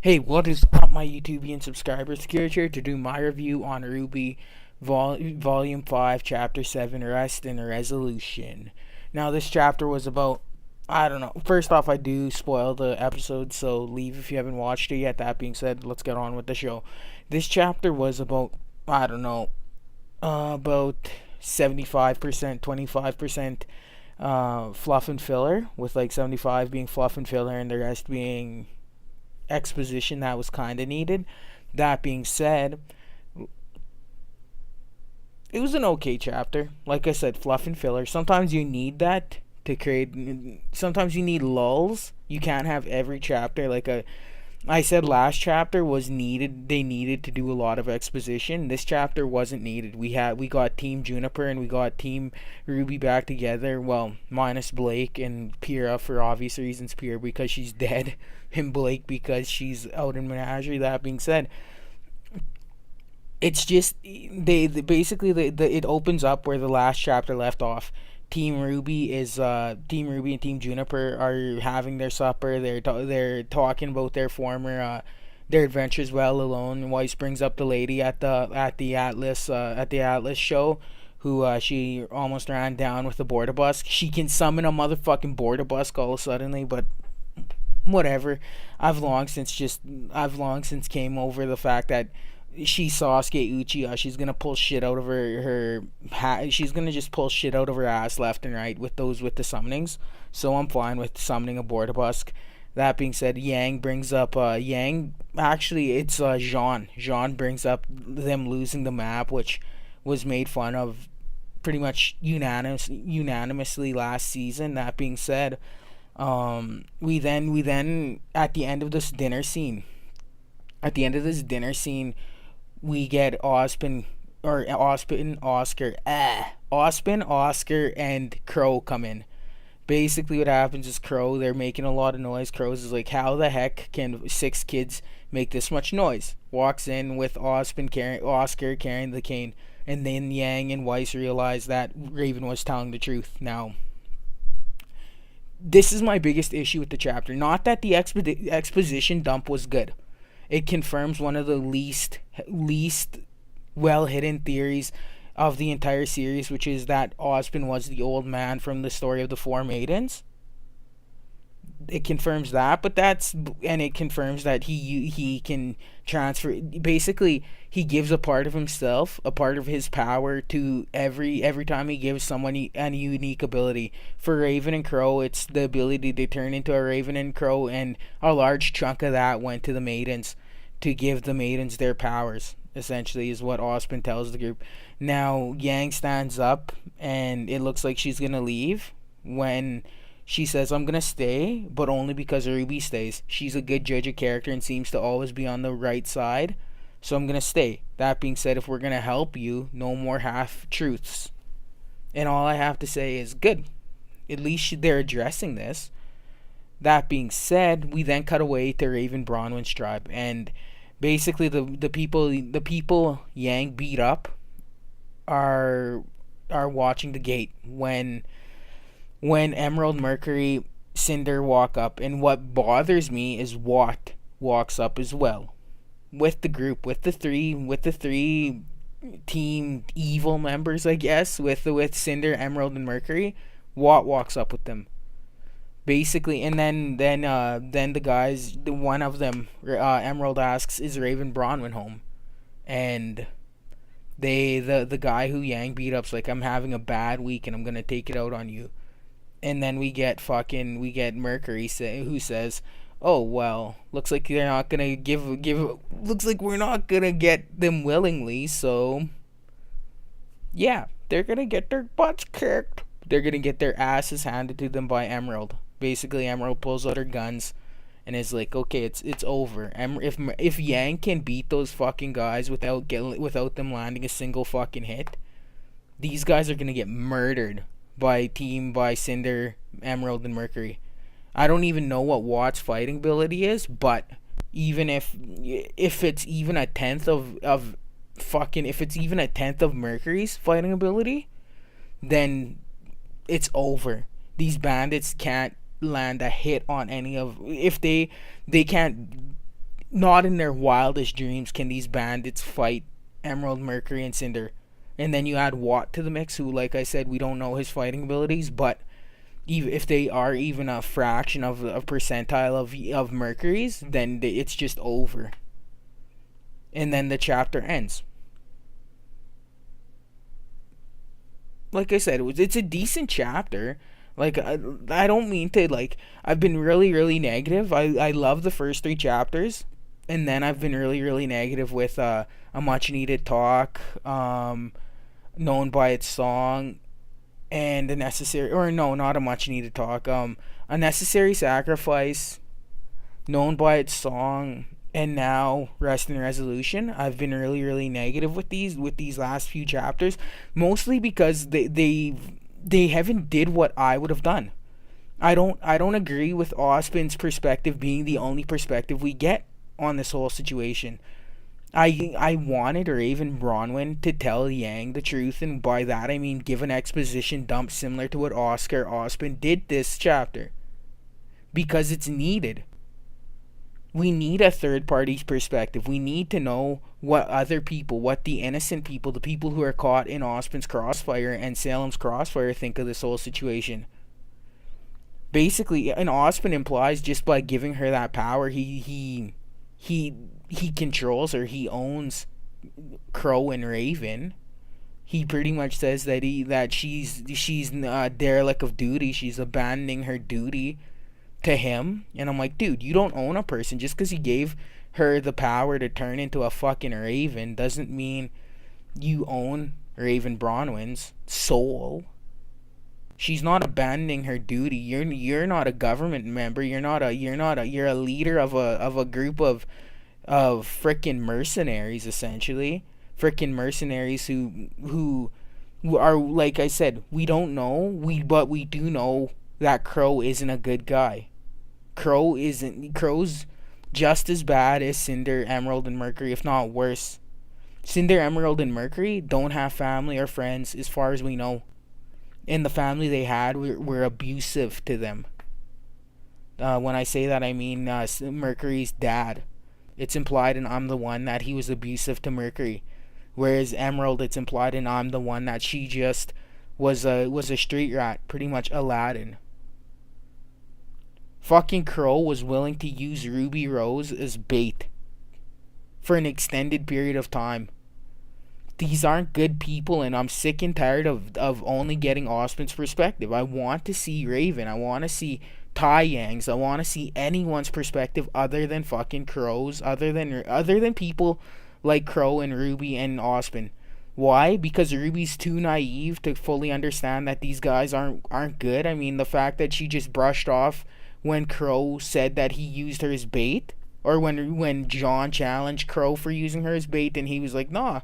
Hey, what is up, my YouTubian subscribers? Security here to do my review on RWBY Volume 5, Chapter 7, Rest and Resolution. Now, this chapter was about, I don't know. First off, I do spoil the episode, so leave if you haven't watched it yet. That being said, let's get on with the show. This chapter was about, I don't know, about 75%, 25% fluff and filler, with like 75 being fluff and filler and the rest being exposition that was kind of needed. That being said, it was an okay chapter. Like I said, fluff and filler. Sometimes you need that to create. Sometimes you need lulls. You can't have every chapter like a. I said last chapter was needed. They needed to do a lot of exposition. This chapter wasn't needed. We got Team Juniper and we got Team RWBY back together. Well, minus Blake and Pyrrha for obvious reasons. Pyrrha because she's dead, and Blake because she's out in Menagerie. That being said, it's just they basically it opens up where the last chapter left off. Team RWBY and Team Juniper are having their supper. They're talking about their former their adventures while alone. Weiss brings up the lady at the Atlas show, who she almost ran down with the border bus. She can summon a motherfucking border bus all suddenly, but whatever. I've long since came over the fact that she Sasuke Uchiha. She's gonna pull shit out of she's gonna just pull shit out of her ass left and right with the summonings. So I'm fine with summoning a border bus. That being said, Yang brings up Yang. Actually, it's Jean. Jean brings up them losing the map, which was made fun of pretty much unanimously last season. That being said, we then at the end of this dinner scene. We get Oscar, and Crow come in. Basically, what happens is they're making a lot of noise. Crow's is like, how the heck can 6 kids make this much noise? Walks in with Oscar carrying the cane, and then Yang and Weiss realize that Raven was telling the truth. Now, this is my biggest issue with the chapter. Not that the exposition dump was good. It confirms one of the least well hidden theories of the entire series, which is that Ozpin was the old man from the story of the Four Maidens. It confirms that, and it confirms that he can transfer. Basically, he gives a part of himself, a part of his power to every time he gives someone a unique ability. For Raven and Crow, it's the ability to turn into a Raven and Crow, and a large chunk of that went to the maidens to give the maidens their powers. Essentially, is what Ozpin tells the group. Now Yang stands up, and it looks like she's gonna leave when she says, I'm gonna stay, but only because RWBY stays. She's a good judge of character and seems to always be on the right side, so I'm gonna stay. That being said, if we're gonna help you, no more half-truths. And all I have to say is, good. At least they're addressing this. That being said, we then cut away to Raven Bronwyn's tribe, and basically the people Yang beat up are watching the gate when Emerald, Mercury, Cinder walk up. And what bothers me is Watt walks up as well with the group, with the three team evil members, I guess, with Cinder, Emerald, and Mercury. Watt walks up with them, basically. And then the guys, one of them, Emerald, asks, is Raven Bronwyn home? And the guy who Yang beat up's like, I'm having a bad week and I'm gonna take it out on you. And then we get Mercury who says, oh, well, looks like they're not gonna looks like we're not gonna get them willingly, so yeah, they're gonna get their butts kicked. They're gonna get their asses handed to them by Emerald. Basically, Emerald pulls out her guns and is like, okay, it's over. If Yang can beat those fucking guys without them landing a single fucking hit, these guys are gonna get murdered by Cinder, Emerald, and Mercury. I don't even know what Watt's fighting ability is, but even if it's even a tenth of Mercury's fighting ability, then it's over. These bandits can't land a hit on any of, if they can't not in their wildest dreams can these bandits fight Emerald, Mercury, and Cinder. And then you add Watt to the mix, who, like I said, we don't know his fighting abilities, but even if they are even a fraction of a percentile of Mercury's, then it's just over. And then the chapter ends. Like I said, it's a decent chapter. Like, I don't mean to, like, I've been really, really negative. I love the first three chapters. And then I've been really, really negative with A Much Needed Talk, Known by Its Song, and A Necessary, or no, not A Much Needed Talk, A Necessary Sacrifice, Known by Its Song, and now Rest and Resolution. I've been really, really negative with these last few chapters, mostly because they haven't did what I would have done. I don't agree with Ospin's perspective being the only perspective we get on this whole situation. I wanted Raven Bronwyn to tell Yang the truth, and by that I mean give an exposition dump similar to what Oscar Ospin did this chapter. Because it's needed. We need a third party's perspective. We need to know what other people, what the innocent people, the people who are caught in Ospin's crossfire and Salem's crossfire think of this whole situation. Basically, and Ospin implies just by giving her that power, he controls her. He owns Crow and Raven. He pretty much says that she's derelict of duty. She's abandoning her duty to him. And I'm like, dude, you don't own a person. Just because he gave her the power to turn into a fucking raven doesn't mean you own Raven Bronwyn's soul. She's not abandoning her duty. You're not a government member. You're a leader of a group of frickin' mercenaries, essentially. Frickin' mercenaries who are, like I said, we don't know. But we do know that Crow isn't a good guy. Crow's just as bad as Cinder, Emerald, and Mercury, if not worse. Cinder, Emerald, and Mercury don't have family or friends, as far as we know. And the family they had were abusive to them. When I say that, I mean Mercury's dad. It's implied in I'm the One that he was abusive to Mercury. Whereas Emerald, it's implied in I'm the One that she just was a street rat, pretty much Aladdin. Fucking Crow was willing to use Ruby Rose as bait for an extended period of time. These aren't good people, and I'm sick and tired of only getting Ospin's perspective. I want to see Raven. I want to see Tai Yang's. I want to see anyone's perspective other than fucking Crow's, other than people like Crow and Ruby and Ospin. Why? Because Ruby's too naive to fully understand that these guys aren't good. I mean, the fact that she just brushed off when Crow said that he used her as bait, or when John challenged Crow for using her as bait, and he was like, nah,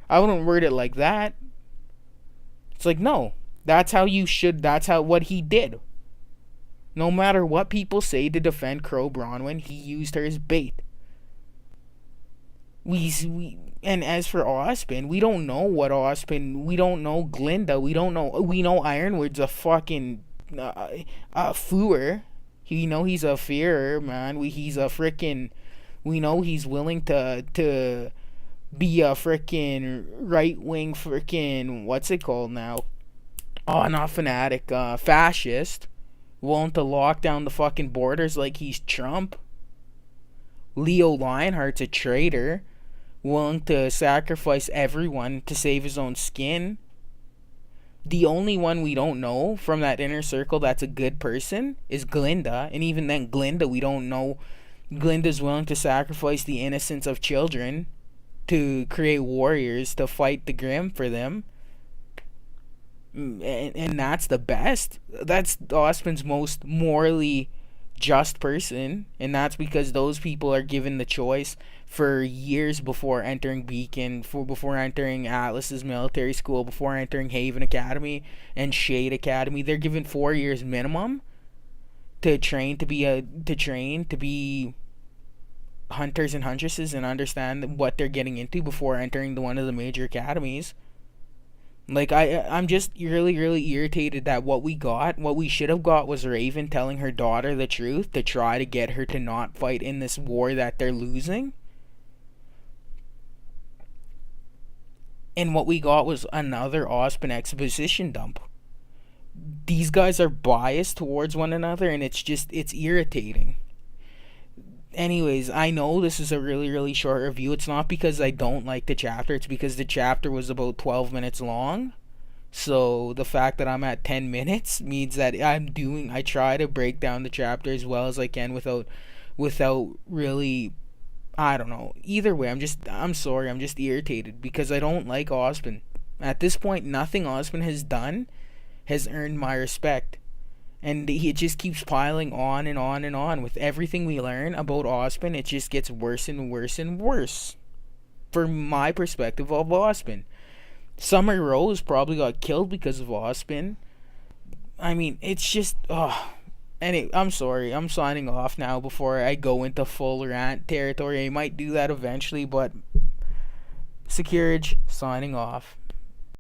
I wouldn't word it like that. It's like, no, that's what he did. No matter what people say to defend Crow Bronwyn, he used her as bait. And as for Ospin, we don't know what Ospin, we don't know Glinda, we know Ironwood's a fucking fooer. We know he's a fearer, man. He's a frickin', we know he's willing to be a frickin' right-wing frickin', what's it called now? Oh, not fanatic, fascist. Willing to lock down the fucking borders like he's Trump. Leo Lionheart's a traitor. Willing to sacrifice everyone to save his own skin. The only one we don't know from that inner circle that's a good person is Glinda. And even then, Glinda, we don't know. Glinda's willing to sacrifice the innocence of children to create warriors to fight the Grimm for them. And that's the best. That's Ospin's most morally just person. And that's because those people are given the choice for years before entering Beacon, before entering Atlas's military school, before entering Haven Academy and Shade Academy. They're given 4 years minimum to train to be hunters and huntresses and understand what they're getting into before entering one of the major academies. Like I'm just really irritated that what we should have got was Raven telling her daughter the truth to try to get her to not fight in this war that they're losing. And what we got was another Ospen exposition dump. These guys are biased towards one another, and it's irritating. Anyways, I know this is a really short review. It's not because I don't like the chapter, it's because the chapter was about 12 minutes long. So the fact that I'm at 10 minutes means that I try to break down the chapter as well as I can without really, I don't know. Either way, I'm sorry. I'm just irritated because I don't like Ospen. At this point, nothing Ospen has done has earned my respect. And it just keeps piling on and on and on. With everything we learn about Ospen, it just gets worse and worse and worse. From my perspective of Ospen. Summer Rose probably got killed because of Ospen. I mean, it's just... Anyway, I'm sorry. I'm signing off now before I go into full rant territory. I might do that eventually, but... Securage, signing off.